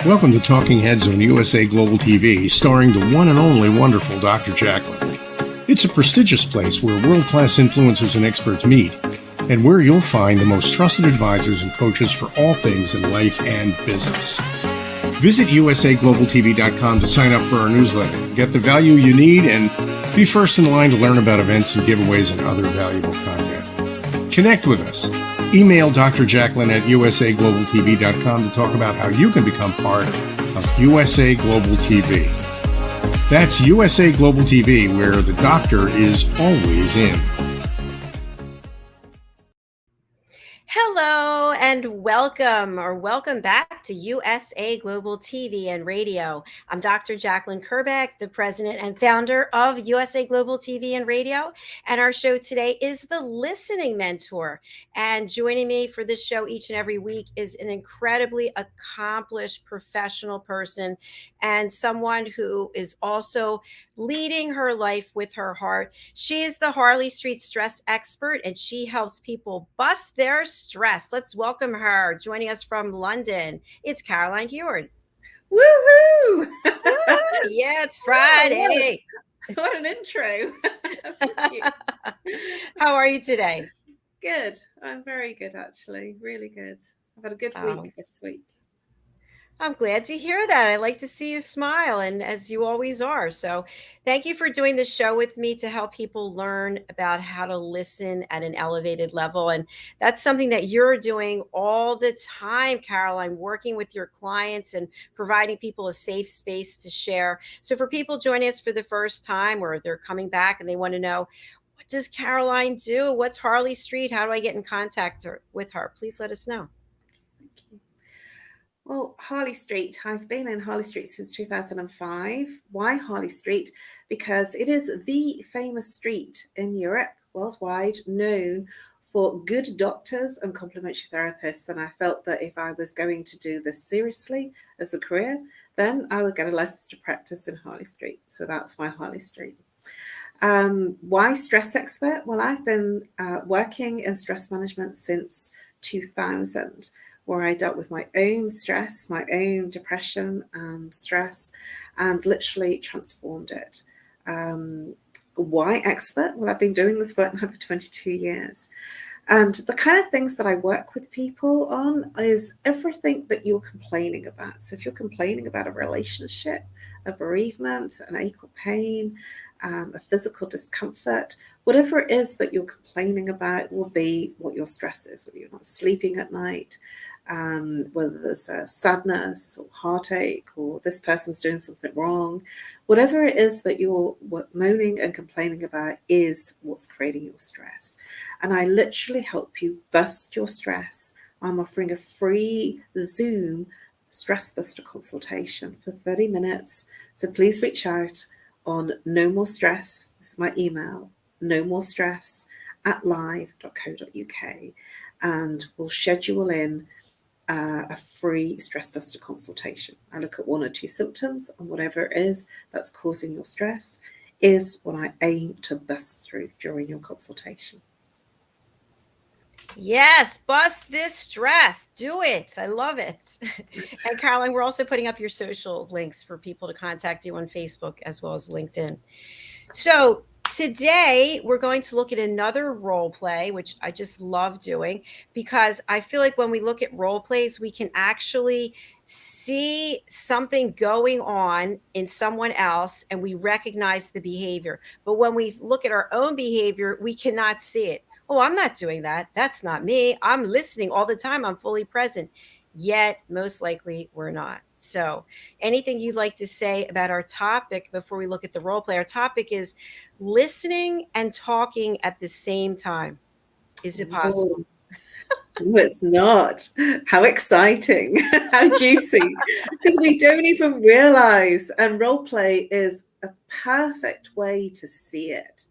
Welcome to Talking Heads on USA Global TV, starring the one and only wonderful Dr. JACALYN. It's a prestigious place where world-class influencers and experts meet, and where you'll find the most trusted advisors and coaches for all things in life and business. Visit usaglobaltv.com to sign up for our newsletter, get the value you need, and be first in line to learn about events and giveaways and other valuable content. Connect with us. Email Dr. JACALYN at usaglobaltv.com to talk about how you can become part of USA Global TV. That's USA Global TV, where the doctor is always in. Hello and welcome back to USA Global TV and Radio. I'm Dr. JACALYN KERBECK, the president and founder of USA Global TV and Radio. And our show today is The Listening Mentor. And joining me for this show each and every week is an incredibly accomplished professional person and someone who is also leading her life with her heart. She is the Harley Street stress expert, and she helps people bust their stress. Let's welcome her. Joining us from London, it's Caroline HEWARD. Woohoo! Yeah, it's Friday. What an intro. Thank you. How are you today? Good. I'm very good, actually. Really good. I've had a good week this week. I'm glad to hear that. I like to see you smile, and as you always are. So thank you for doing this show with me to help people learn about how to listen at an elevated level. And that's something that you're doing all the time, Caroline, working with your clients and providing people a safe space to share. So for people joining us for the first time, or they're coming back and they want to know, what does Caroline do? What's Harley Street? How do I get in contact with her? Please let us know. Well, Harley Street, I've been in Harley Street since 2005. Why Harley Street? Because it is the famous street in Europe, worldwide, known for good doctors and complementary therapists. And I felt that if I was going to do this seriously as a career, then I would get a license to practice in Harley Street. So that's why Harley Street. Why stress expert? Well, I've been working in stress management since 2000. Where I dealt with my own stress, my own depression and stress, and literally transformed it. Why expert? Well, I've been doing this work now for 22 years. And the kind of things that I work with people on is everything that you're complaining about. So if you're complaining about a relationship, a bereavement, an ache or pain, a physical discomfort, whatever it is that you're complaining about will be what your stress is, whether you're not sleeping at night, whether there's a sadness or heartache, or this person's doing something wrong. Whatever it is that you're moaning and complaining about is what's creating your stress. And I literally help you bust your stress. I'm offering a free Zoom stress buster consultation for 30 minutes. So please reach out on NoMoreStress. This is my email, NoMoreStress@live.co.uk, and we'll schedule in a free stress buster consultation. I look at one or two symptoms, and whatever it is that's causing your stress is what I aim to bust through during your consultation. Yes, bust this stress. Do it. I love it. And Caroline, we're also putting up your social links for people to contact you on Facebook as well as LinkedIn. So today we're going to look at another role play, which I just love doing, because I feel like when we look at role plays, we can actually see something going on in someone else and we recognize the behavior. But when we look at our own behavior, we cannot see it. Oh, I'm not doing that. That's not me. I'm listening all the time. I'm fully present. Yet, most likely, we're not. So anything you'd like to say about our topic before we look at the role play? Our topic is listening and talking at the same time. Is it possible? No, it's not. How exciting. How juicy. Because we don't even realize, and role play is a perfect way to see it.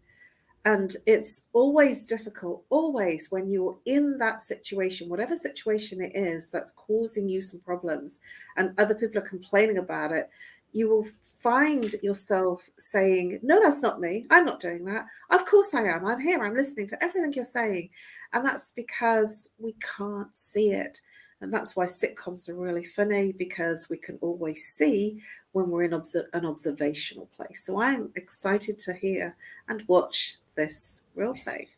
And it's always difficult, always, when you're in that situation, whatever situation it is that's causing you some problems and other people are complaining about it, you will find yourself saying, no, that's not me. I'm not doing that. Of course I am. I'm here. I'm listening to everything you're saying. And that's because we can't see it. And that's why sitcoms are really funny, because we can always see when we're in an observational place. So I'm excited to hear and watch this role play.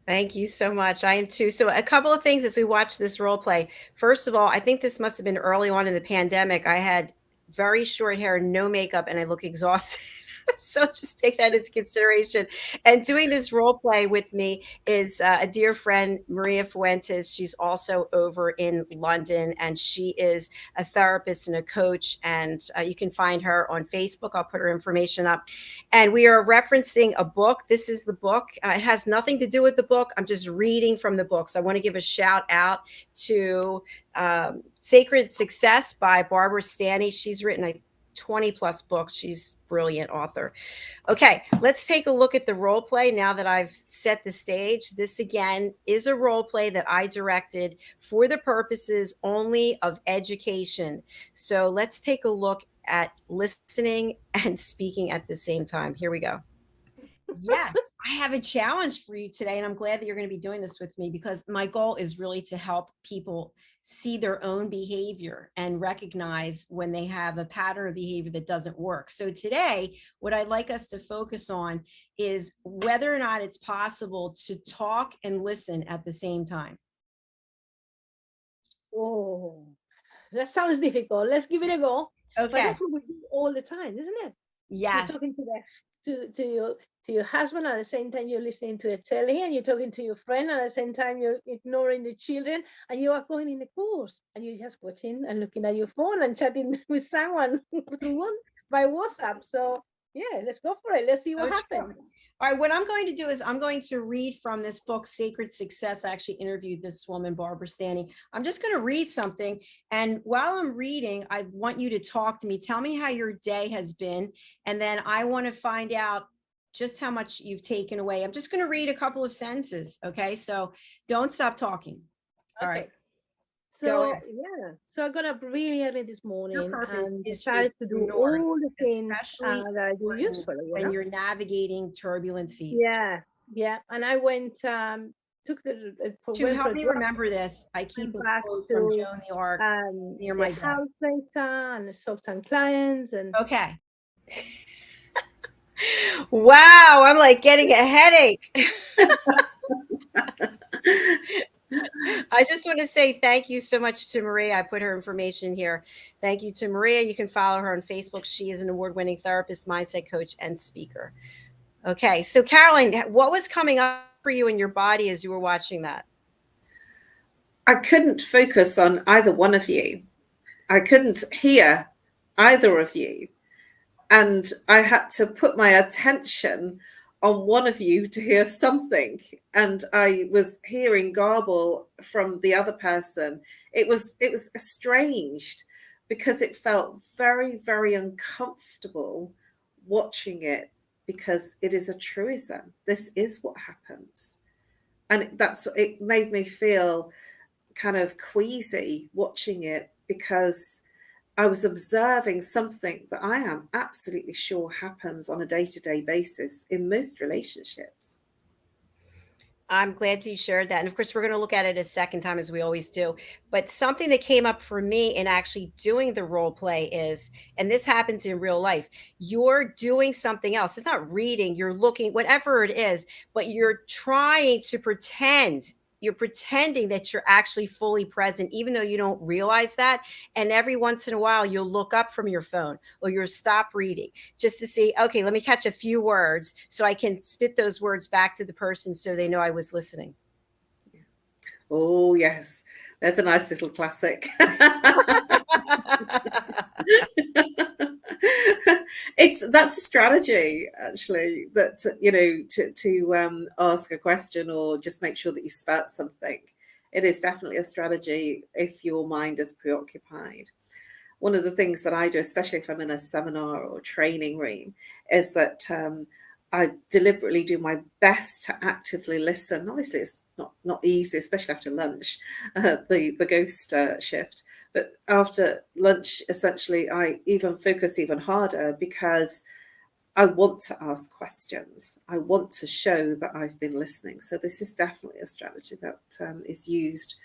Thank you so much. I am too. So a couple of things as we watch this role play. First of all, I think this must have been early on in the pandemic. I had very short hair, no makeup, and I look exhausted. So just take that into consideration. And doing this role play with me is a dear friend, Maria Fuentes. She's also over in London, and she is a therapist and a coach. And you can find her on Facebook. I'll put her information up. And we are referencing a book. This is the book. It has nothing to do with the book. I'm just reading from the book. So I want to give a shout out to Sacred Success by Barbara Stanny. She's written 20 plus books. She's a brilliant author. Okay, let's take a look at the role play now that I've set the stage. This again is a role play that I directed for the purposes only of education. So let's take a look at listening and speaking at the same time. Here we go. Yes, I have a challenge for you today, and I'm glad that you're going to be doing this with me, because my goal is really to help people see their own behavior and recognize when they have a pattern of behavior that doesn't work. So today, what I'd like us to focus on is whether or not it's possible to talk and listen at the same time. Oh, that sounds difficult. Let's give it a go. But Okay. that's what we do all the time, isn't it? Yes. You're talking to your husband at the same time you're listening to a telly, and you're talking to your friend at the same time you're ignoring the children, and you are going in the course and you're just watching and looking at your phone and chatting with someone by WhatsApp. So yeah, let's go for it. Let's see what happens. All right, what I'm going to do is I'm going to read from this book, Sacred Success. I actually interviewed this woman, Barbara Stanny. I'm just going to read something. And while I'm reading, I want you to talk to me. Tell me how your day has been. And then I want to find out just how much you've taken away. I'm just going to read a couple of sentences. Okay, so don't stop talking. All right. So yeah, so I got up really early this morning and decided to do all the things that I do usually when you're navigating turbulent seas. Yeah, and I went took the to help me remember this. I keep a quote from Joan the Arc near my desk. House data and saw some clients and okay. Wow, I'm like getting a headache. I just want to say thank you so much to Maria. I put her information here. Thank you to Maria. You can follow her on Facebook. She is an award-winning therapist, mindset coach, and speaker. Okay, so Caroline, what was coming up for you in your body as you were watching that? I couldn't focus on either one of you. I couldn't hear either of you. And I had to put my attention on one of you to hear something, and I was hearing garble from the other person. It was estranged because it felt very, very uncomfortable watching it, because it is a truism. This is what happens, and it made me feel kind of queasy watching it, because I was observing something that I am absolutely sure happens on a day-to-day basis in most relationships. I'm glad you shared that. And of course, we're going to look at it a second time, as we always do. But something that came up for me in actually doing the role play is, and this happens in real life, you're doing something else. It's not reading, you're looking, whatever it is, but you're trying to pretend. You're pretending that you're actually fully present, even though you don't realize that. And every once in a while, you'll look up from your phone or you'll stop reading just to see, okay, let me catch a few words so I can spit those words back to the person so they know I was listening. Oh, yes. There's a nice little classic. That's a strategy, actually, that to ask a question or just make sure that you spout something. It is definitely a strategy if your mind is preoccupied. One of the things that I do, especially if I'm in a seminar or training room, is that I deliberately do my best to actively listen. Obviously, it's not easy, especially after lunch, the ghost shift. But after lunch, essentially, I even focus even harder, because I want to ask questions. I want to show that I've been listening. So this is definitely a strategy that is used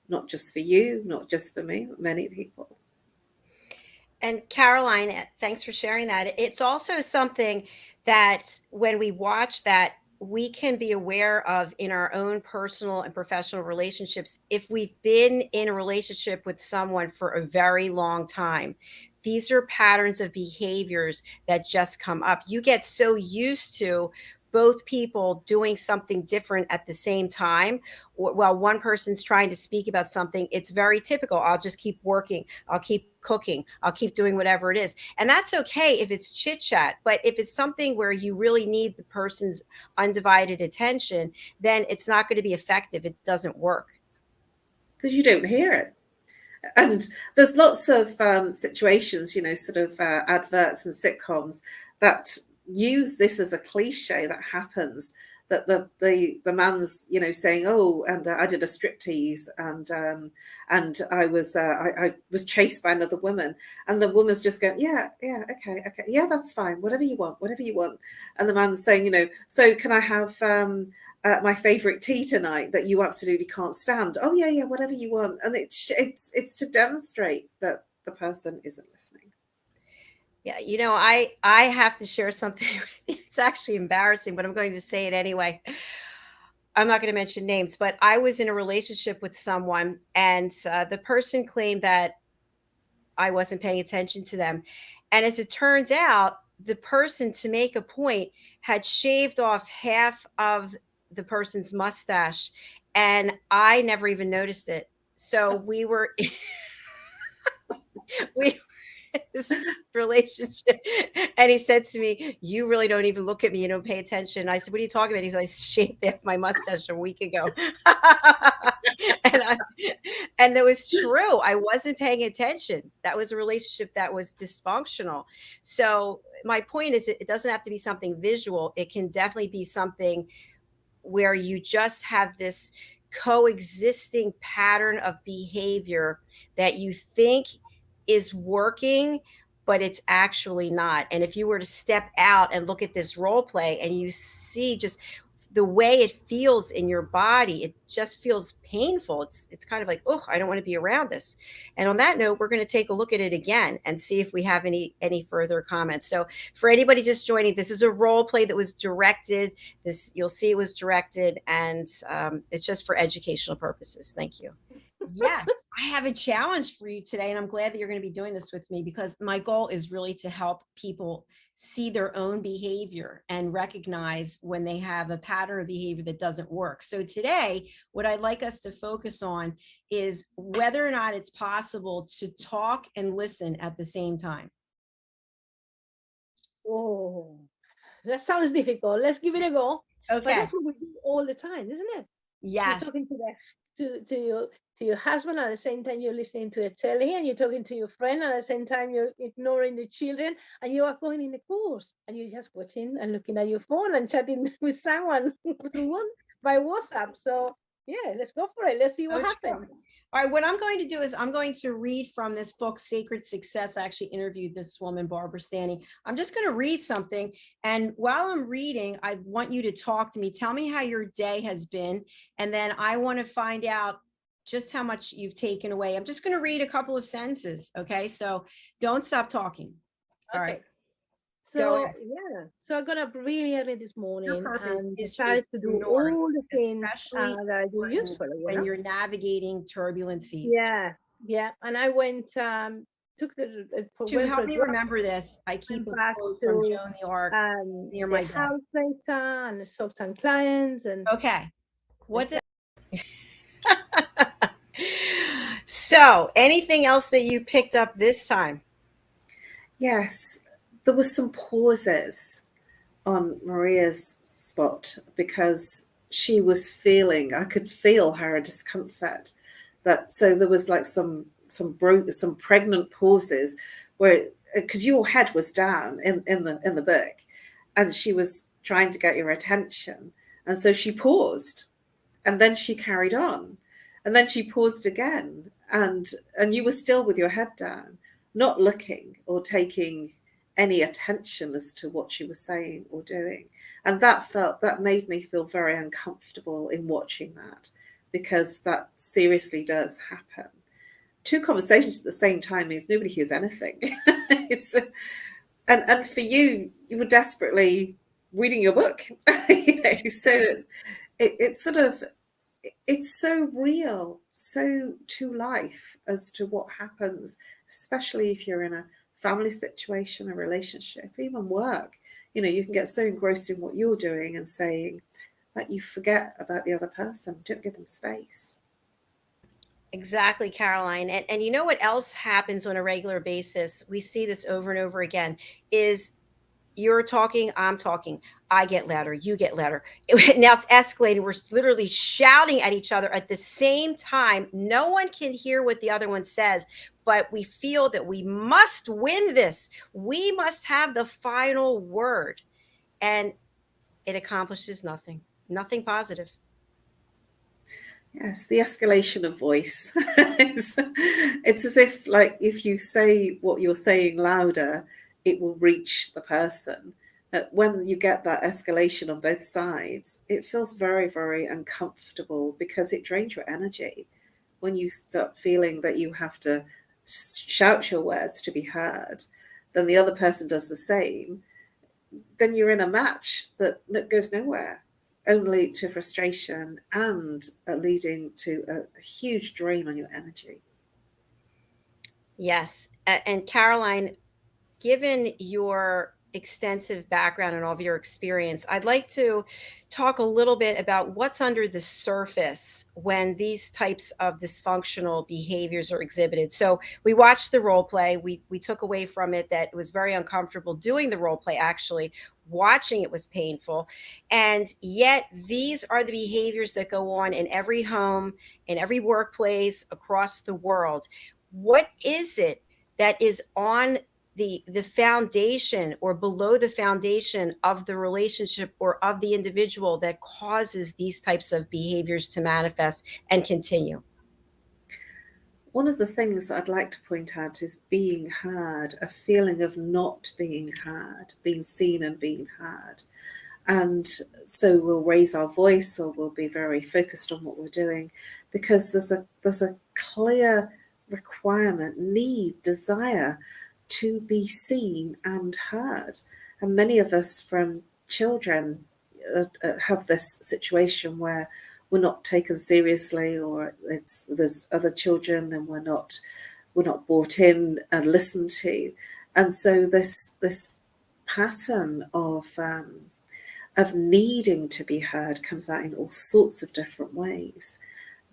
not just for you, not just for me, but many people. And Caroline, thanks for sharing that. It's also something that when we watch that, we can be aware of in our own personal and professional relationships. If we've been in a relationship with someone for a very long time, these are patterns of behaviors that just come up. You get so used to both people doing something different at the same time. While one person's trying to speak about something, it's very typical. I'll just keep working. I'll keep cooking. I'll keep doing whatever it is. And that's okay if it's chit chat. But if it's something where you really need the person's undivided attention, then it's not going to be effective. It doesn't work. Because you don't hear it. And there's lots of situations, sort of adverts and sitcoms that use this as a cliche that happens, that the man's saying, oh, and I did a striptease, and I was chased by another woman, and the woman's just going, yeah, okay, yeah, that's fine, whatever you want, and the man's saying, so can I have my favorite tea tonight that you absolutely can't stand? Oh yeah, whatever you want. And it's to demonstrate that the person isn't listening. Yeah, I have to share something with you. It's actually embarrassing, but I'm going to say it anyway. I'm not going to mention names, but I was in a relationship with someone, and the person claimed that I wasn't paying attention to them. And as it turns out, the person, to make a point, had shaved off half of the person's mustache, and I never even noticed it. So we were we this relationship, and he said to me, you really don't even look at me, you don't pay attention. I said, what are you talking about? He's like, I shaved off my mustache a week ago. and that was true. I wasn't paying attention. That was a relationship that was dysfunctional. So my point is, it doesn't have to be something visual. It can definitely be something where you just have this coexisting pattern of behavior that you think is working, but it's actually not. And if you were to step out and look at this role play and you see just the way it feels in your body, it just feels painful. It's kind of like, oh, I don't want to be around this. And on that note, we're going to take a look at it again and see if we have any further comments. So for anybody just joining, this is a role play that was directed. You'll see it was directed, and it's just for educational purposes. Thank you. Yes, I have a challenge for you today, and I'm glad that you're going to be doing this with me, because my goal is really to help people see their own behavior and recognize when they have a pattern of behavior that doesn't work. So today, what I'd like us to focus on is whether or not it's possible to talk and listen at the same time. Oh, that sounds difficult. Let's give it a go. Okay. But that's what we do all the time, isn't it? Yes. You're talking to your husband, at the same time you're listening to a telly, and you're talking to your friend, at the same time you're ignoring the children, and you are going in the course, and you're just watching and looking at your phone and chatting with someone by WhatsApp. So yeah, let's go for it. Let's see what happens. All right, what I'm going to do is I'm going to read from this book, Sacred Success. I actually interviewed this woman, Barbara Stanny. I'm just going to read something. And while I'm reading, I want you to talk to me. Tell me how your day has been. And then I want to find out just how much you've taken away. I'm just going to read a couple of sentences. Okay, so don't stop talking. All right. So yeah, so I got up really early this morning and decided to do all the things that I do usually when you're navigating turbulent seas. Yeah, and I went took the to help me remember this. I keep a quote from Joan the Arc near my house data and the Sultan clients and okay. What did so anything else that you picked up this time? Yes. There was some pauses on Maria's spot because she was feeling, I could feel her discomfort. So there was like some pregnant pauses where, because your head was down in the book, and she was trying to get your attention, and so she paused, and then she carried on, and then she paused again, and you were still with your head down, not looking or taking any attention as to what she was saying or doing. And that made me feel very uncomfortable in watching that, because that seriously does happen. 2 conversations at the same time means nobody hears anything. And for you, you were desperately reading your book, so it's sort of, it's so real, so to life as to what happens, especially if you're in a family situation, a relationship, even work. You can get so engrossed in what you're doing and saying that you forget about the other person. Don't give them space. Exactly, Caroline. And you know what else happens on a regular basis? We see this over and over again is you're talking, I'm talking, I get louder, you get louder. Now it's escalating. We're literally shouting at each other at the same time. No one can hear what the other one says, but we feel that we must win this. We must have the final word. And it accomplishes nothing, nothing positive. Yes, the escalation of voice. It's as if, like, if you say what you're saying louder, it will reach the person. When you get that escalation on both sides, it feels very, very uncomfortable because it drains your energy. When you start feeling that you have to shout your words to be heard, then the other person does the same, then you're in a match that goes nowhere, only to frustration and leading to a huge drain on your energy. Yes. And Caroline, given your extensive background and all of your experience, I'd like to talk a little bit about what's under the surface when these types of dysfunctional behaviors are exhibited. So we watched the role play. We took away from it that it was very uncomfortable doing the role play. Actually, watching it was painful. And yet these are the behaviors that go on in every home, in every workplace across the world. What is it that is on the foundation or below the foundation of the relationship or of the individual that causes these types of behaviors to manifest and continue? One of the things that I'd like to point out is being heard, a feeling of not being heard, being seen and being heard. And so we'll raise our voice or we'll be very focused on what we're doing because there's a clear requirement, need, desire to be seen and heard. And many of us from children have this situation where we're not taken seriously, or there's other children and we're not brought in and listened to. And so this pattern of needing to be heard comes out in all sorts of different ways.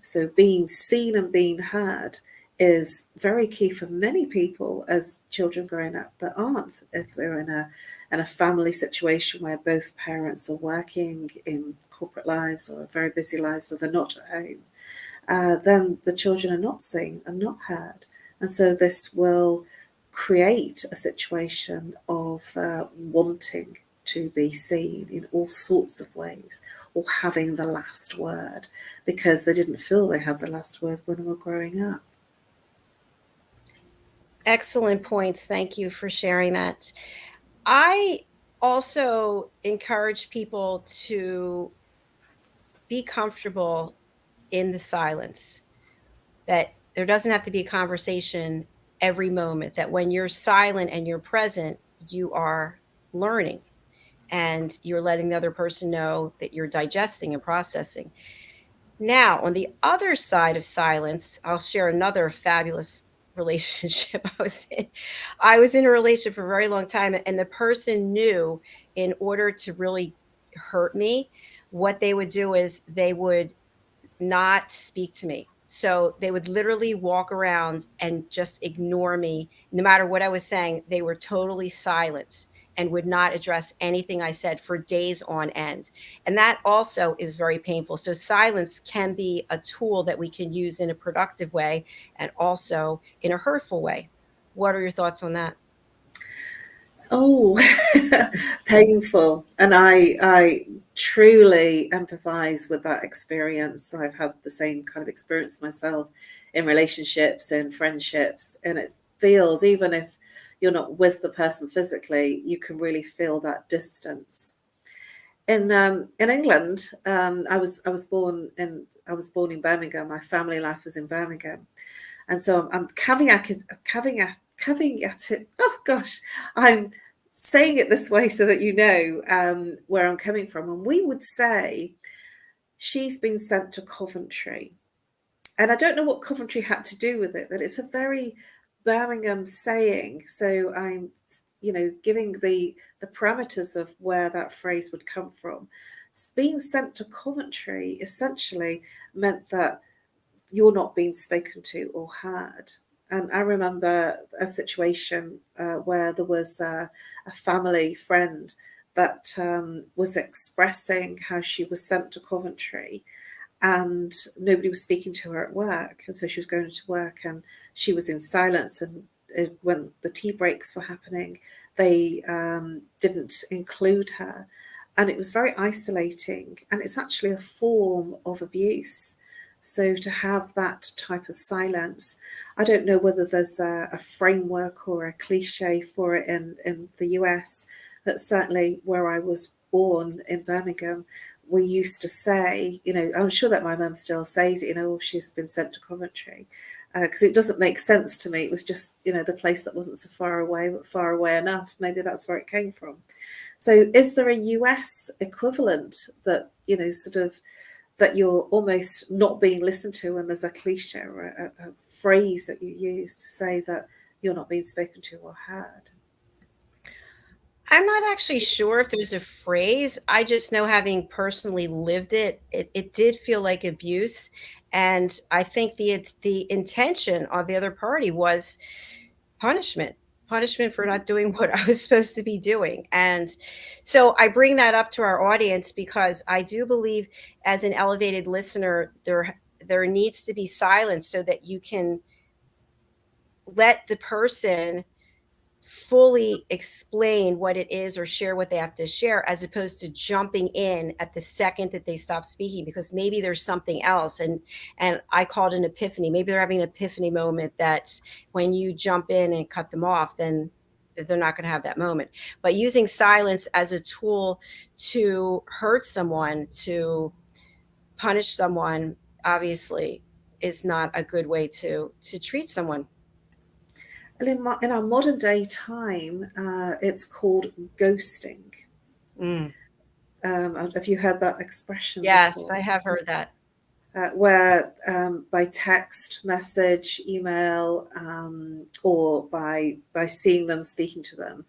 So being seen and being heard is very key for many people as children growing up that aren't. If they're in a family situation where both parents are working in corporate lives or very busy lives, or they're not at home, then the children are not seen and not heard. And so this will create a situation of wanting to be seen in all sorts of ways, or having the last word because they didn't feel they had the last word when they were growing up. Excellent points. Thank you for sharing that. I also encourage people to be comfortable in the silence, that there doesn't have to be a conversation every moment, that when you're silent and you're present, you are learning and you're letting the other person know that you're digesting and processing. Now, on the other side of silence, I'll share another fabulous relationship I was in. I was in a relationship for a very long time, and the person knew in order to really hurt me, what they would do is they would not speak to me. So they would literally walk around and just ignore me. No matter what I was saying, they were totally silent and would not address anything I said for days on end. And that also is very painful. So silence can be a tool that we can use in a productive way and also in a hurtful way. What are your thoughts on that? Oh, painful. And I truly empathize with that experience. I've had the same kind of experience myself in relationships and friendships. And it feels, even if you're not with the person physically, you can really feel that distance. in England, I was born in Birmingham. My family life was in Birmingham, and so I'm caveat it. Oh gosh, I'm saying it this way so that you know where I'm coming from. And we would say she's been sent to Coventry, and I don't know what Coventry had to do with it, but it's a very Birmingham saying. So I'm, giving the parameters of where that phrase would come from. Being sent to Coventry essentially meant that you're not being spoken to or heard. And I remember a situation where there was a family friend that was expressing how she was sent to Coventry and nobody was speaking to her at work. And so she was going to work and she was in silence. And when the tea breaks were happening, they didn't include her. And it was very isolating. And it's actually a form of abuse. So to have that type of silence, I don't know whether there's a framework or a cliche for it in the US, but certainly where I was born in Birmingham, we used to say, I'm sure that my mum still says it, oh, she's been sent to Coventry, because it doesn't make sense to me. It was just, the place that wasn't so far away, but far away enough. Maybe that's where it came from. So is there a US equivalent that, that you're almost not being listened to, and there's a cliche or a phrase that you use to say that you're not being spoken to or heard? I'm not actually sure if there's a phrase. I just know, having personally lived it, it did feel like abuse. And I think the intention of the other party was punishment for not doing what I was supposed to be doing. And so I bring that up to our audience because I do believe, as an elevated listener, there needs to be silence so that you can let the person fully explain what it is or share what they have to share, as opposed to jumping in at the second that they stop speaking, because maybe there's something else. And I call it an epiphany. Maybe they're having an epiphany moment that when you jump in and cut them off, then they're not going to have that moment. But using silence as a tool to hurt someone, to punish someone, obviously is not a good way to treat someone. Well, in our modern day time, it's called ghosting. Have you heard that expression Yes, before? I have heard that. Where by text, message, email, or by seeing them, speaking to them.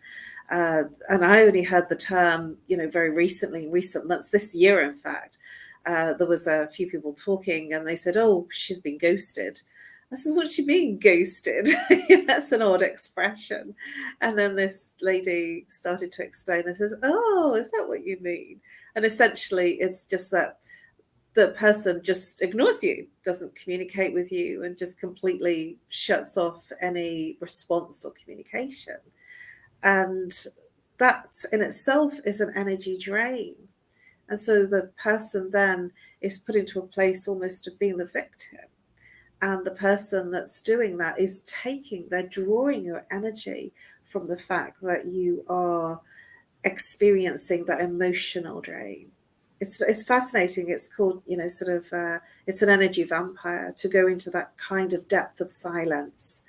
And I only heard the term, very recently, in recent months, this year, in fact. There was a few people talking and they said, oh, she's been ghosted. I said, what do you mean ghosted? That's an odd expression. And then this lady started to explain and says, oh, is that what you mean? And essentially it's just that the person just ignores you, doesn't communicate with you, and just completely shuts off any response or communication. And that in itself is an energy drain. And so the person then is put into a place almost of being the victim. And the person that's doing that is they're drawing your energy from the fact that you are experiencing that emotional drain. It's fascinating. It's called, it's an energy vampire. To go into that kind of depth of silence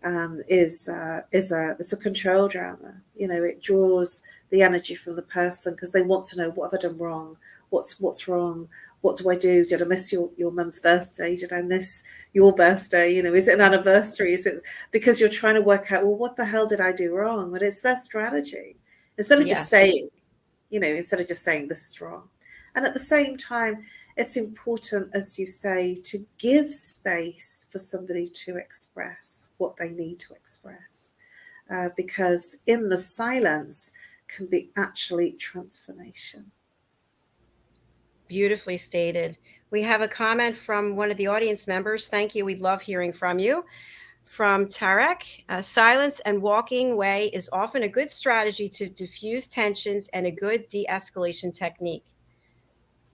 it's a control drama. It draws the energy from the person because they want to know, what have I done wrong? What's wrong? What do I do? Did I miss your mum's birthday? Did I miss your birthday? Is it an anniversary? Is it because you're trying to work out, well, what the hell did I do wrong? But it's their strategy. Instead of just saying, this is wrong. And at the same time, it's important, as you say, to give space for somebody to express what they need to express. Because in the silence can be actually transformation. Beautifully stated. We have a comment from one of the audience members. Thank you. We'd love hearing from you. From Tarek, silence and walking away is often a good strategy to diffuse tensions and a good de-escalation technique.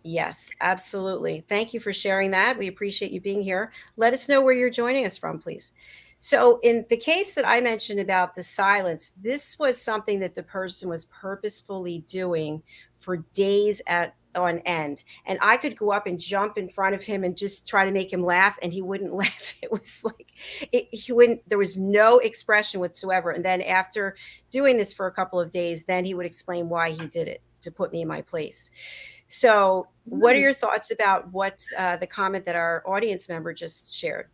Yes, absolutely. Thank you for sharing that. We appreciate you being here. Let us know where you're joining us from, please. So in the case that I mentioned about the silence, this was something that the person was purposefully doing for days on end. And I could go up and jump in front of him and just try to make him laugh, and he wouldn't laugh. It was like he wouldn't, there was no expression whatsoever. And then after doing this for a couple of days, then he would explain why he did it, to put me in my place. So what are your thoughts about what's the comment that our audience member just shared?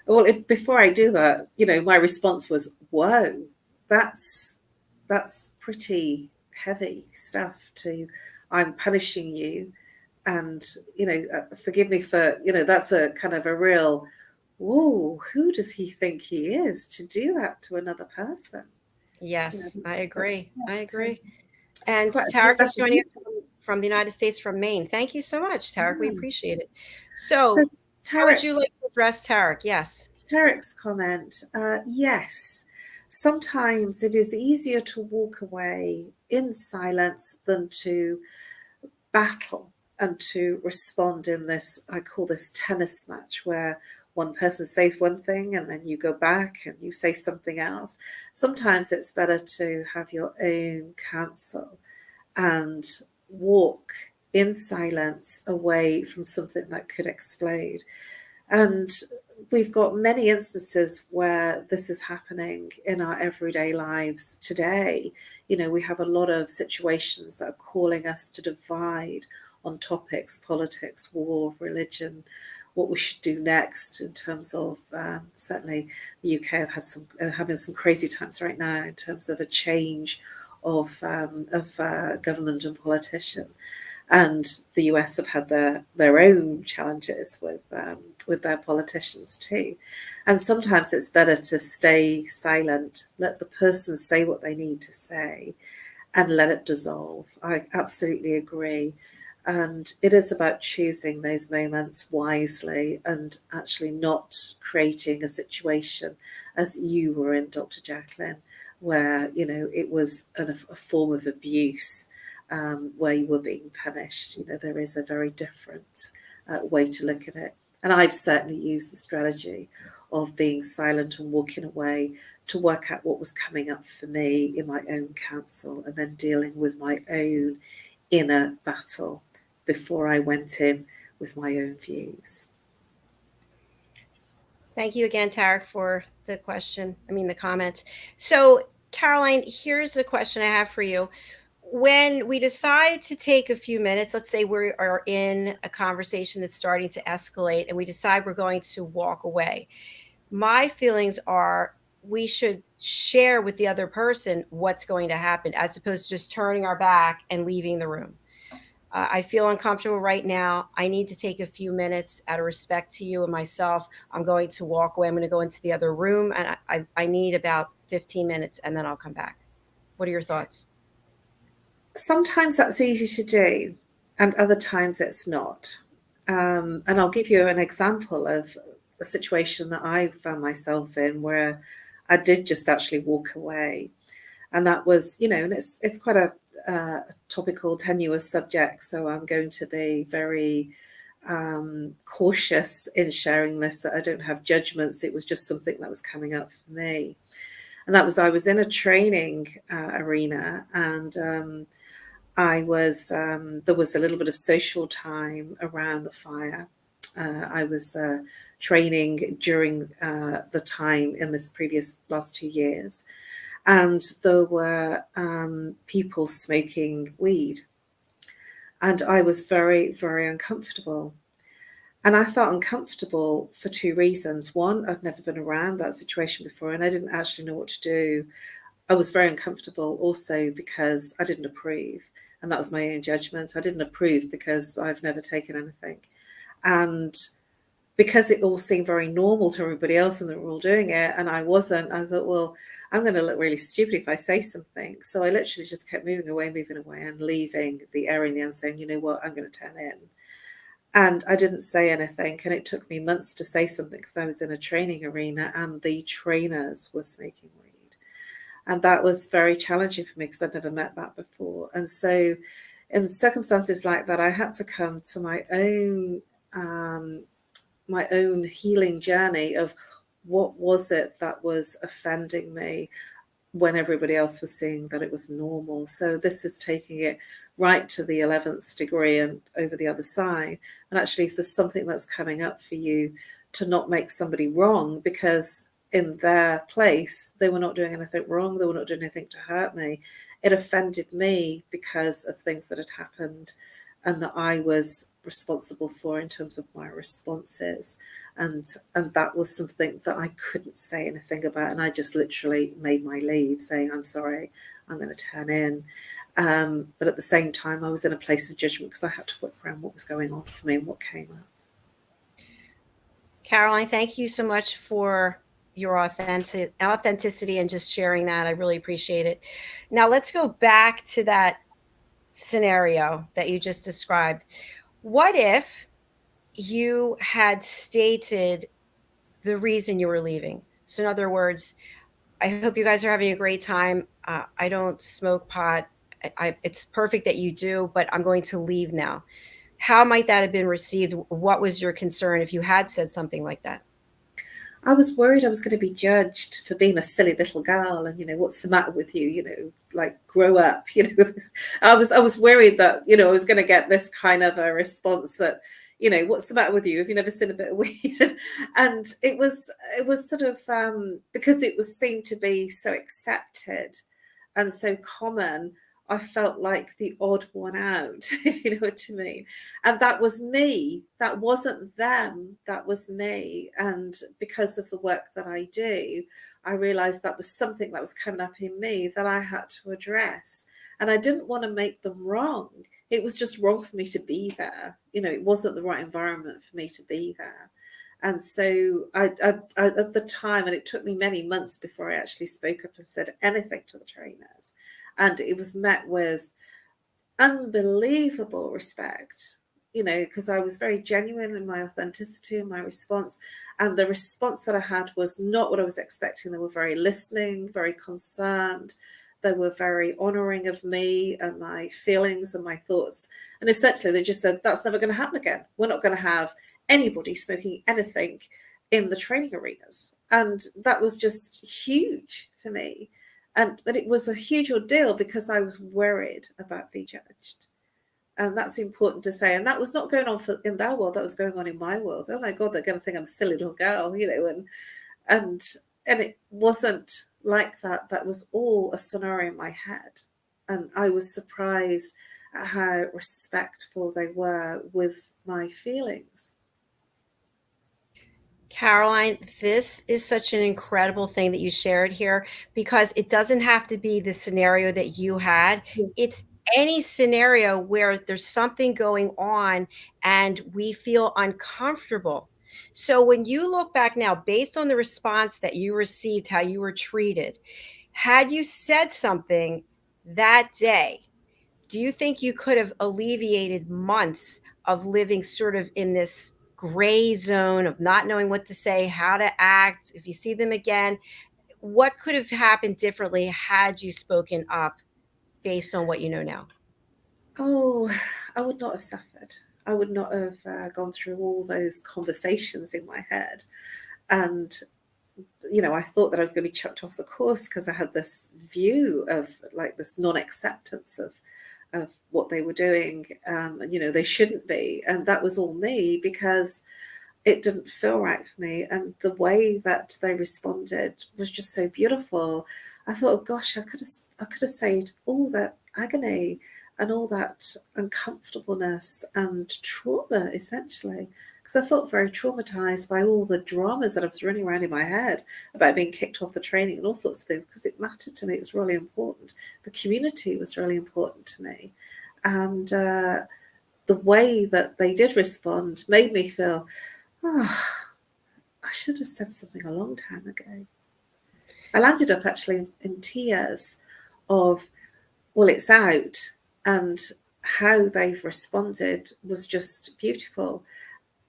Well, if before I do that, my response was, "Whoa, that's pretty heavy stuff." I'm punishing you, and forgive me for that's a kind of a real, whoa, who does he think he is to do that to another person? Yes, I agree. I agree. It's And quite Tarek is that's joining us from the United States, from Maine. Thank you so much, Tarek. We Yeah. appreciate it. So how would you like to address Tarek? Yes. Tarek's comment, yes. Sometimes it is easier to walk away in silence than to battle and to respond in this, I call this tennis match, where one person says one thing and then you go back and you say something else. Sometimes it's better to have your own counsel and walk in silence away from something that could explode. And we've got many instances where this is happening in our everyday lives today. We have a lot of situations that are calling us to divide on topics, politics, war, religion, what we should do next in terms of, certainly the UK have had having some crazy times right now in terms of a change of government and politician. And the US have had their own challenges with their politicians too. And sometimes it's better to stay silent, let the person say what they need to say, and let it dissolve. I absolutely agree. And it is about choosing those moments wisely and actually not creating a situation as you were in, Dr. JACALYN, where it was a form of abuse. Where you were being punished. There is a very different way to look at it. And I've certainly used the strategy of being silent and walking away to work out what was coming up for me in my own counsel, and then dealing with my own inner battle before I went in with my own views. Thank you again, Tarek, for the comment. So, Caroline, here's a question I have for you. When we decide to take a few minutes, let's say we are in a conversation that's starting to escalate and we decide we're going to walk away, my feelings are we should share with the other person what's going to happen, as opposed to just turning our back and leaving the room. I feel uncomfortable right now. I need to take a few minutes out of respect to you and myself. I'm going to walk away. I'm going to go into the other room, and I need about 15 minutes, and then I'll come back. What are your thoughts? Sometimes that's easy to do, and other times it's not. And I'll give you an example of a situation that I found myself in where I did just actually walk away. And that was, and it's quite a topical, tenuous subject. So I'm going to be very cautious in sharing this, that I don't have judgments. It was just something that was coming up for me. And that was, I was in a training arena, and there was a little bit of social time around the fire. I was training during the time in this previous last 2 years, and there were people smoking weed, and I was very, very uncomfortable. And I felt uncomfortable for two reasons. One, I'd never been around that situation before, and I didn't actually know what to do. I was very uncomfortable also because I didn't approve, and that was my own judgment. I didn't approve because I've never taken anything. And because it all seemed very normal to everybody else and they were all doing it and I wasn't, I thought, well, I'm going to look really stupid if I say something. So I literally just kept moving away and leaving the area in the end, saying, you know what, I'm going to turn in. And I didn't say anything, and it took me months to say something because I was in a training arena and the trainers were smoking weed. And that was very challenging for me because I'd never met that before. And so in circumstances like that, I had to come to my own healing journey of what was it that was offending me when everybody else was seeing that it was normal? So this is taking it right to the 11th degree and over the other side. And actually, if there's something that's coming up for you, to not make somebody wrong, because in their place, they were not doing anything wrong. They were not doing anything to hurt me. It offended me because of things that had happened and that I was responsible for in terms of my responses. And that was something that I couldn't say anything about. And I just literally made my leave saying, I'm sorry, I'm going to turn in. But at the same time, I was in a place of judgment because I had to work around what was going on for me and what came up. Caroline, thank you so much for your authenticity and just sharing that. I really appreciate it. Now let's go back to that scenario that you just described. What if you had stated the reason you were leaving? So in other words, I hope you guys are having a great time. I don't smoke pot. It's perfect that you do, but I'm going to leave now. How might that have been received? What was your concern if you had said something like that? I was worried I was going to be judged for being a silly little girl, and what's the matter with you? Like, grow up. I was worried that I was going to get this kind of a response that, what's the matter with you? Have you never seen a bit of weed? And it was sort of because it was seen to be so accepted and so common. I felt like the odd one out, if you know what I mean. And that was me. That wasn't them. That was me. And because of the work that I do, I realized that was something that was coming up in me that I had to address. And I didn't want to make them wrong. It was just wrong for me to be there. It wasn't the right environment for me to be there. And so I at the time, and it took me many months before I actually spoke up and said anything to the trainers. And it was met with unbelievable respect, because I was very genuine in my authenticity and my response. And the response that I had was not what I was expecting. They were very listening, very concerned. They were very honoring of me and my feelings and my thoughts. And essentially, they just said, that's never going to happen again. We're not going to have anybody smoking anything in the training arenas. And that was just huge for me. But it was a huge ordeal because I was worried about being judged. And that's important to say. And that was not going on in their world. That was going on in my world. Oh my God, they're going to think I'm a silly little girl, and it wasn't like that. That was all a scenario in my head. And I was surprised at how respectful they were with my feelings. Caroline, this is such an incredible thing that you shared here, because it doesn't have to be the scenario that you had. It's any scenario where there's something going on and we feel uncomfortable. So when you look back now, based on the response that you received, how you were treated, had you said something that day, do you think you could have alleviated months of living sort of in this gray zone of not knowing what to say, how to act, if you see them again? What could have happened differently had you spoken up based on what you know now? Oh, I would not have suffered. I would not have gone through all those conversations in my head. And, I thought that I was going to be chucked off the course because I had this view of like this non-acceptance of what they were doing. And, they shouldn't be. And that was all me because it didn't feel right for me. And the way that they responded was just so beautiful. I thought, oh gosh, I could have saved all that agony and all that uncomfortableness and trauma, essentially, because I felt very traumatized by all the dramas that I was running around in my head about being kicked off the training and all sorts of things, because it mattered to me. It was really important. The community was really important to me. And the way that they did respond made me feel, oh, I should have said something a long time ago. I landed up actually in tears of, well, it's out. And how they've responded was just beautiful.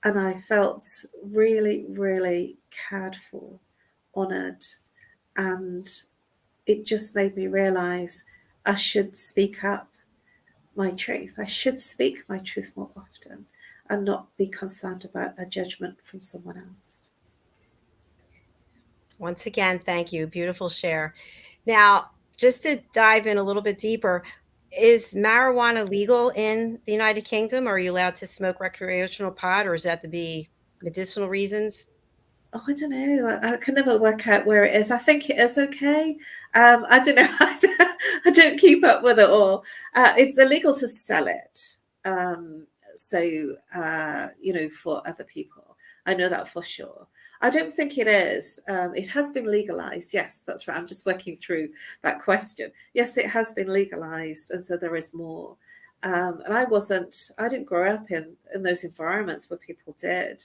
And I felt really, really cared for, honoured. And it just made me realise I should speak up my truth. I should speak my truth more often and not be concerned about a judgment from someone else. Once again, thank you. Beautiful share. Now, just to dive in a little bit deeper, is marijuana legal in the United Kingdom? Are you allowed to smoke recreational pot, or is that to be medicinal reasons? Oh, I don't know. I can never work out where it is. I think it is okay. I don't know. I don't keep up with it all. It's illegal to sell it. So, for other people. I know that for sure. I don't think it is. It has been legalized. Yes, that's right. I'm just working through that question. Yes, it has been legalized. And so there is more. And I didn't grow up in those environments where people did.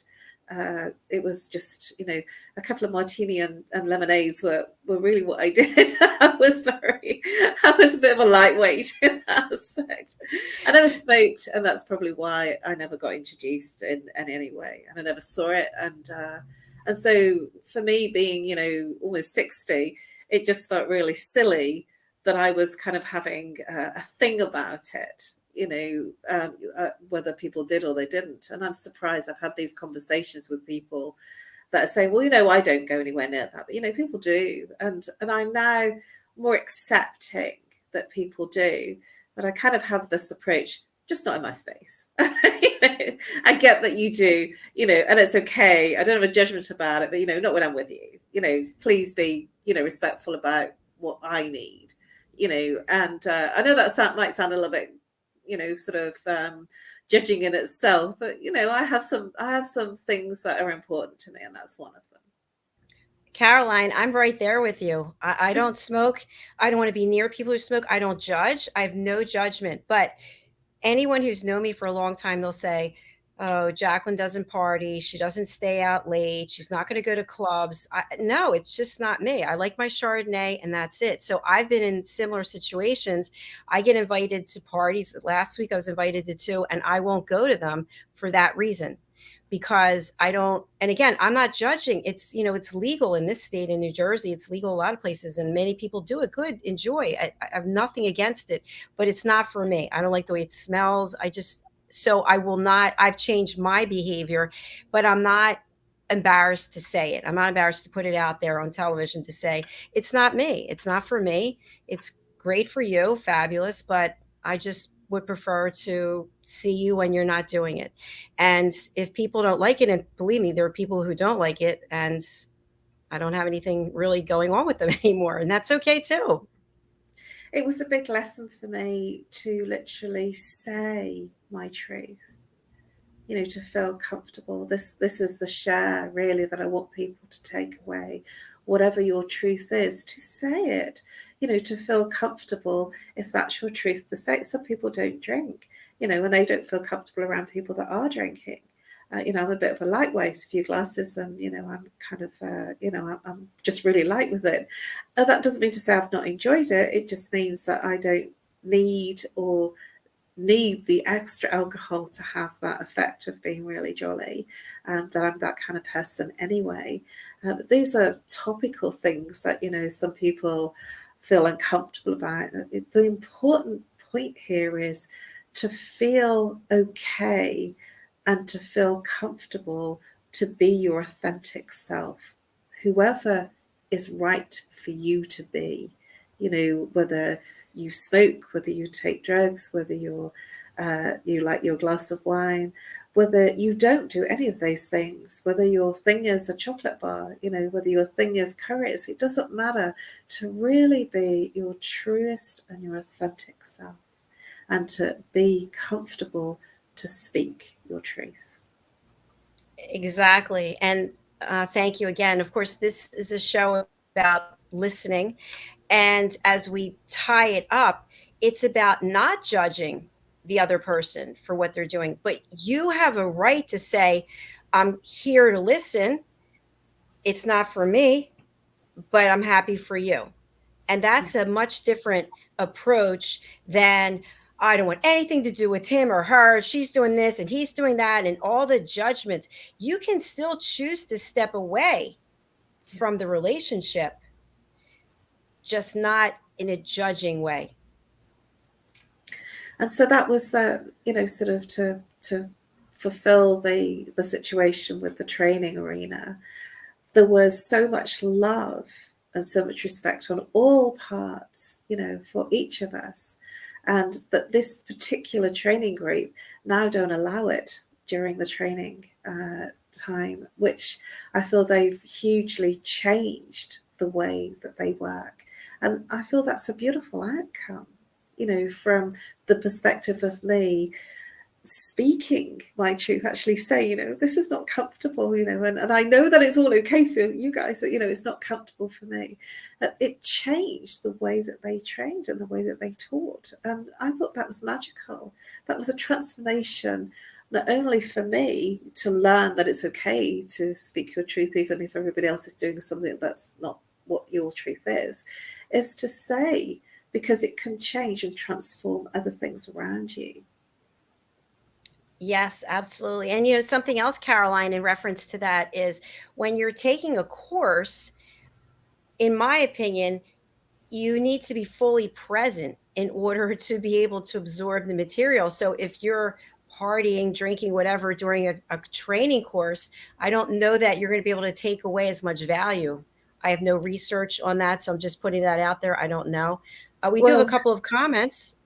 It was just, a couple of martini and lemonades were really what I did. I was a bit of a lightweight in that aspect. I never smoked, and that's probably why I never got introduced in any way, and I never saw it. And so for me, being, almost 60, it just felt really silly that I was kind of having a thing about it. Whether people did or they didn't. And I'm surprised. I've had these conversations with people that are saying, well, I don't go anywhere near that. But, people do. And I'm now more accepting that people do. But I kind of have this approach, just not in my space. I get that you do, and it's okay. I don't have a judgment about it, but, not when I'm with you. Please be, respectful about what I need, and I know that might sound a little bit sort of judging in itself, but I have some things that are important to me, and that's one of them. Caroline, I'm right there with you. I don't smoke. I don't want to be near people who smoke. I don't judge. I have no judgment. But anyone who's known me for a long time, they'll say, oh, JACALYN doesn't party. She doesn't stay out late. She's not going to go to clubs. No, it's just not me. I like my Chardonnay, and that's it. So I've been in similar situations. I get invited to parties. Last week I was invited to 2, and I won't go to them for that reason, because I don't, and again, I'm not judging. It's, it's legal in this state, in New Jersey. It's legal a lot of places, and many people do it. Good, enjoy. I have nothing against it, but it's not for me. I don't like the way it smells. So I will not, I've changed my behavior, but I'm not embarrassed to say it. I'm not embarrassed to put it out there on television to say, it's not me. It's not for me. It's great for you. Fabulous. But I just would prefer to see you when you're not doing it. And if people don't like it, and believe me, there are people who don't like it, and I don't have anything really going on with them anymore. And that's okay too. It was a big lesson for me to literally say my truth, to feel comfortable. This is the share really that I want people to take away. Whatever your truth is, to say it, to feel comfortable if that's your truth to say. Some people don't drink, and they don't feel comfortable around people that are drinking. I'm a bit of a lightweight, a few glasses, and I'm kind of, I'm just really light with it. That doesn't mean to say I've not enjoyed it. It just means that I don't need the extra alcohol to have that effect of being really jolly. That I'm that kind of person anyway. But these are topical things that some people feel uncomfortable about. The important point here is to feel okay and to feel comfortable to be your authentic self, whoever is right for you to be. Whether you smoke, whether you take drugs, whether you like your glass of wine, whether you don't do any of those things, whether your thing is a chocolate bar, whether your thing is curries, it doesn't matter. To really be your truest and your authentic self, and to be comfortable to speak your truth. Exactly. And thank you again. Of course, this is a show about listening. And as we tie it up, it's about not judging the other person for what they're doing, but you have a right to say, I'm here to listen. It's not for me, but I'm happy for you. And that's a much different approach than, I don't want anything to do with him or her. She's doing this and he's doing that, and all the judgments. You can still choose to step away from the relationship, just not in a judging way. And so that was the, sort of to fulfill the situation with the training arena. there was so much love and so much respect on all parts, for each of us. And that this particular training group now don't allow it during the training time, which I feel they've hugely changed the way that they work. And I feel that's a beautiful outcome, from the perspective of me speaking my truth, actually say, this is not comfortable, and I know that it's all okay for you guys, but, it's not comfortable for me. It changed the way that they trained and the way that they taught. And I thought that was magical. That was a transformation, not only for me to learn that it's okay to speak your truth, even if everybody else is doing something that's not what your truth is to say, because it can change and transform other things around you. Yes, absolutely. And something else, Caroline, in reference to that is when you're taking a course, in my opinion, you need to be fully present in order to be able to absorb the material. So if you're partying, drinking, whatever during a training course, I don't know that you're going to be able to take away as much value. I have no research on that, so I'm just putting that out there. I don't know. We do have a couple of comments.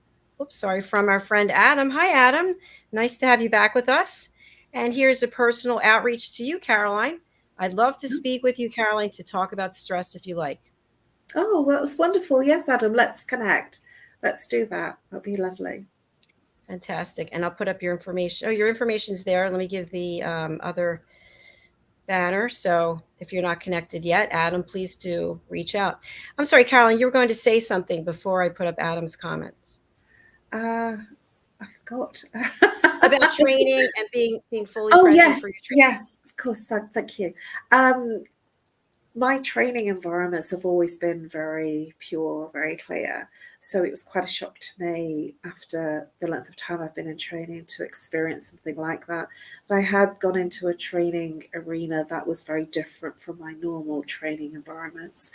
Oops, sorry, from our friend Adam. Hi, Adam. Nice to have you back with us. And here's a personal outreach to you, Caroline. I'd love to speak with you, Caroline, to talk about stress if you like. Oh, well, it was wonderful. Yes, Adam, let's connect. Let's do that. That'd be lovely. Fantastic. And I'll put up your information. Oh, your information's there. Let me give the other banner. So if you're not connected yet, Adam, please do reach out. I'm sorry, Caroline, you were going to say something before I put up Adam's comments. I forgot. About training and being fully present yes, for your training. Yes, of course. Thank you. My training environments have always been very pure, very clear. So it was quite a shock to me after the length of time I've been in training to experience something like that. But I had gone into a training arena that was very different from my normal training environments.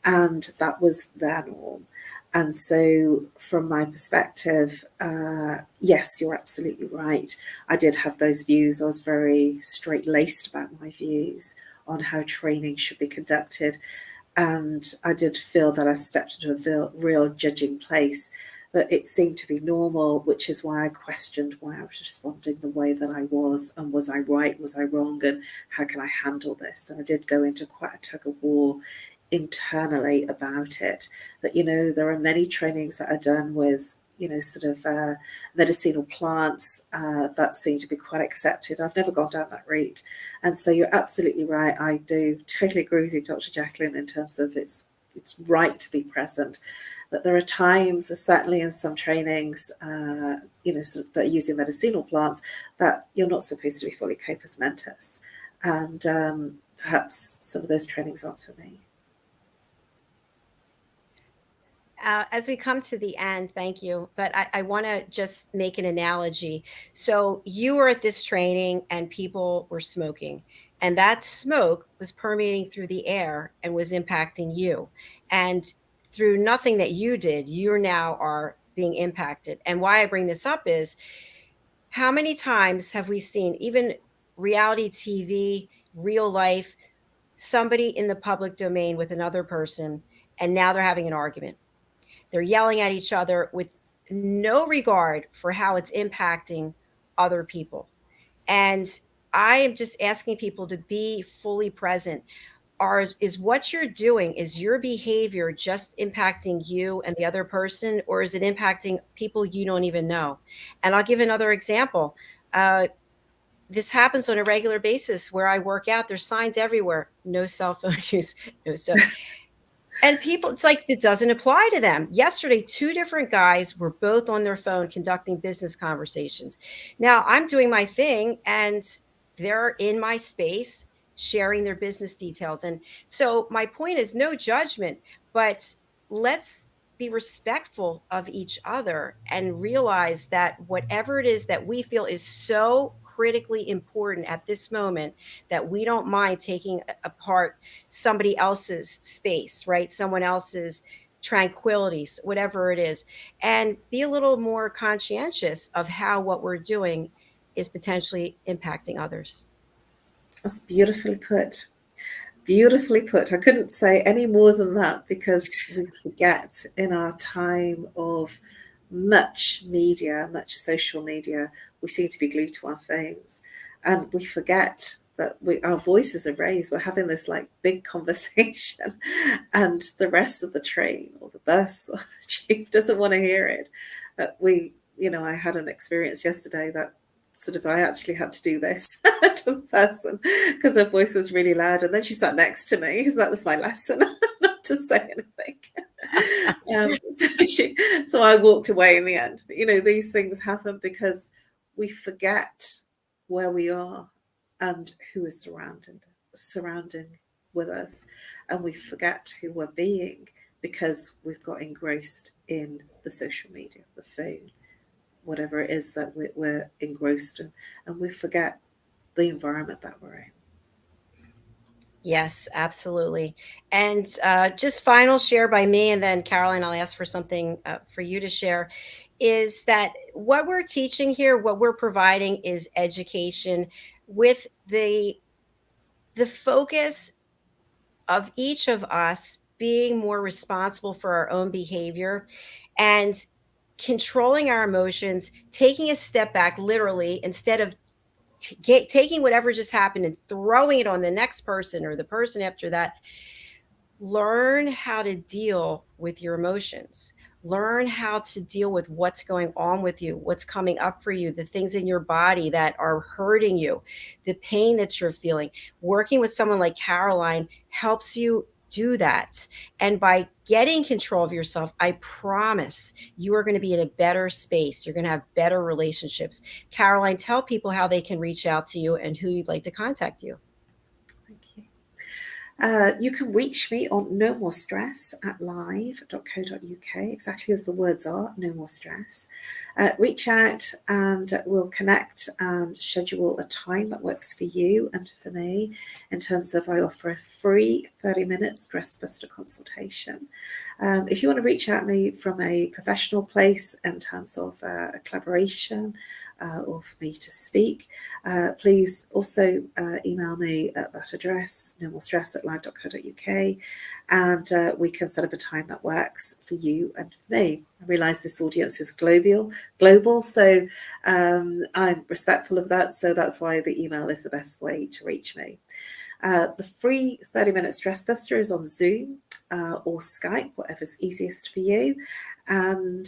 And that was their norm. And so from my perspective, yes, you're absolutely right. I did have those views. I was very straight-laced about my views on how training should be conducted. And I did feel that I stepped into a real judging place, but it seemed to be normal, which is why I questioned why I was responding the way that I was, and was I right, was I wrong, and how can I handle this? And I did go into quite a tug of war internally about it. But, there are many trainings that are done with medicinal plants that seem to be quite accepted. I've never gone down that route. And so you're absolutely right. I do totally agree with you, Dr. JACALYN, in terms of it's right to be present. But there are times, certainly in some trainings, that are using medicinal plants, that you're not supposed to be fully corpus mentis. And perhaps some of those trainings aren't for me. As we come to the end, thank you. But I want to just make an analogy. So you were at this training and people were smoking, and that smoke was permeating through the air and was impacting you. And through nothing that you did, you now are being impacted. And why I bring this up is, how many times have we seen, even reality TV, real life, somebody in the public domain with another person, and now they're having an argument? They're yelling at each other with no regard for how it's impacting other people. And I am just asking people to be fully present. Is what you're doing, is your behavior just impacting you and the other person, or is it impacting people you don't even know? And I'll give another example. This happens on a regular basis where I work out. There's signs everywhere: no cell phone use, no cell. And people, it's like it doesn't apply to them. Yesterday, 2 different guys were both on their phone conducting business conversations. Now I'm doing my thing and they're in my space sharing their business details. And so my point is no judgment, but let's be respectful of each other and realize that whatever it is that we feel is so critically important at this moment, that we don't mind taking apart somebody else's space, right? Someone else's tranquility, whatever it is, and be a little more conscientious of how what we're doing is potentially impacting others. That's beautifully put. Beautifully put. I couldn't say any more than that, because we forget in our time of much media, much social media, we seem to be glued to our phones, and we forget that our voices are raised. We're having this like big conversation, and the rest of the train or the bus or the tube doesn't want to hear it. I had an experience yesterday that I actually had to do this to the person because her voice was really loud, and then she sat next to me, so that was my lesson, not to say anything. So I walked away in the end. But, these things happen because we forget where we are and who is surrounding with us, and we forget who we're being because we've got engrossed in the social media, the phone, whatever it is that we're engrossed in, and we forget the environment that we're in. Yes, absolutely. And just final share by me, and then Caroline, I'll ask for something for you to share, is that what we're teaching here, what we're providing is education with the focus of each of us being more responsible for our own behavior and controlling our emotions, taking a step back, literally, instead of taking whatever just happened and throwing it on the next person or the person after that. Learn how to deal with your emotions. Learn how to deal with what's going on with you, what's coming up for you, the things in your body that are hurting you, the pain that you're feeling. Working with someone like Caroline helps you do that. And by getting control of yourself, I promise you are going to be in a better space. You're going to have better relationships. Caroline, tell people how they can reach out to you and who you'd like to contact you. Thank you. You can reach me on NoMoreStress at live.co.uk, exactly as the words are, No More Stress. Reach out and we'll connect and schedule a time that works for you and for me, in terms of I offer a free 30-minute stress buster consultation. If you want to reach out to me from a professional place in terms of a collaboration or for me to speak, please also email me at that address, nomorestress@live.co.uk, and we can set up a time that works for you and for me. I realise this audience is global, so I'm respectful of that, so that's why the email is the best way to reach me. The free 30-minute stress buster is on Zoom or Skype, whatever's easiest for you, and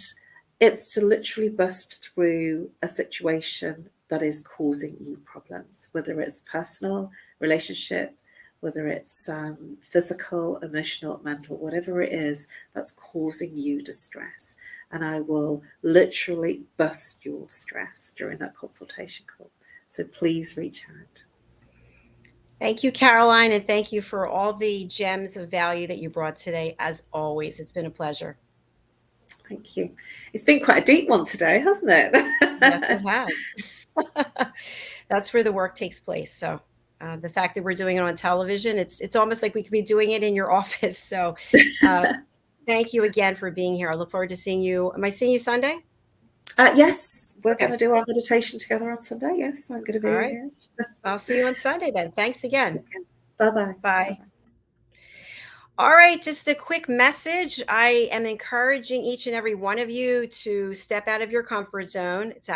it's to literally bust through a situation that is causing you problems, whether it's personal, relationship, whether it's physical, emotional, mental, whatever it is that's causing you distress. And I will literally bust your stress during that consultation call. So please reach out. Thank you, Caroline, and thank you for all the gems of value that you brought today. As always, it's been a pleasure. Thank you. It's been quite a deep one today, hasn't it? Yes, it has. That's where the work takes place. So the fact that we're doing it on television, it's almost like we could be doing it in your office. So thank you again for being here. I look forward to seeing you. Am I seeing you Sunday? Yes, we're Okay. going to do our meditation together on Sunday. Yes, I'm going to be here. I'll see you on Sunday then. Thanks again. Bye-bye. Bye. All right, just a quick message. I am encouraging each and every one of you to step out of your comfort zone. It's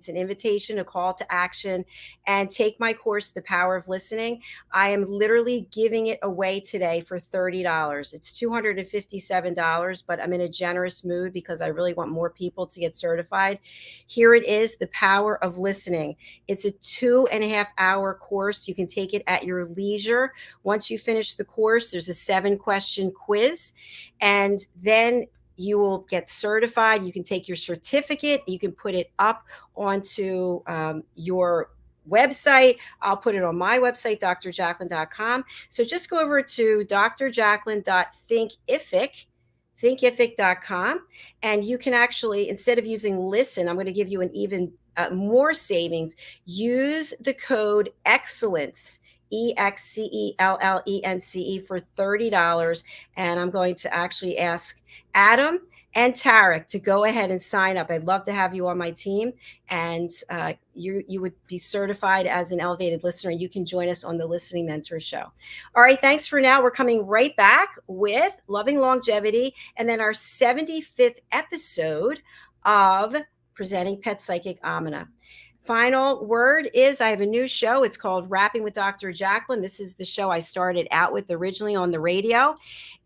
an invitation, a call to action, and take my course, The Power of Listening. I am literally giving it away today for $30. It's $257, but I'm in a generous mood because I really want more people to get certified. Here it is, The Power of Listening. It's a 2.5-hour course. You can take it at your leisure. Once you finish the course, there's a 7-question quiz, and then you will get certified. You can take your certificate. You can put it up onto your website. I'll put it on my website, drjacalyn.com. So just go over to drjacalyn.thinkific.com, and you can actually, instead of using listen, I'm going to give you an even more savings. Use the code EXCELLENCE, EXCELLENCE, for $30. And I'm going to actually ask Adam and Tarek to go ahead and sign up. I'd love to have you on my team, and you would be certified as an elevated listener. You can join us on the Listening Mentor Show. All right, thanks for now. We're coming right back with Loving Longevity, and then our 75th episode of Presenting Pet Psychic Amina. Final word is I have a new show. It's called Rapping with Dr. JACALYN. This is the show I started out with originally on the radio.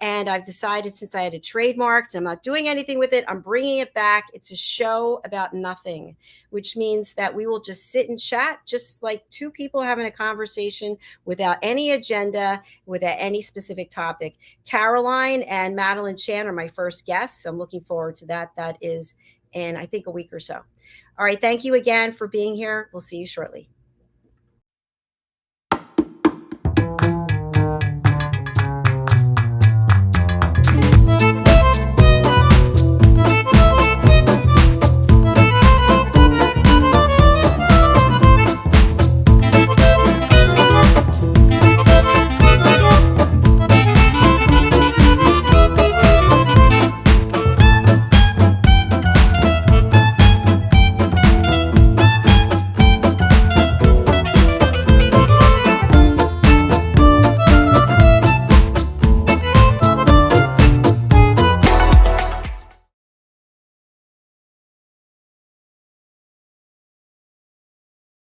And I've decided, since I had it trademarked, I'm not doing anything with it, I'm bringing it back. It's a show about nothing, which means that we will just sit and chat, just like two people having a conversation without any agenda, without any specific topic. Caroline and Madeline Chan are my first guests. So I'm looking forward to that. That is in, I think, a week or so. All right. Thank you again for being here. We'll see you shortly.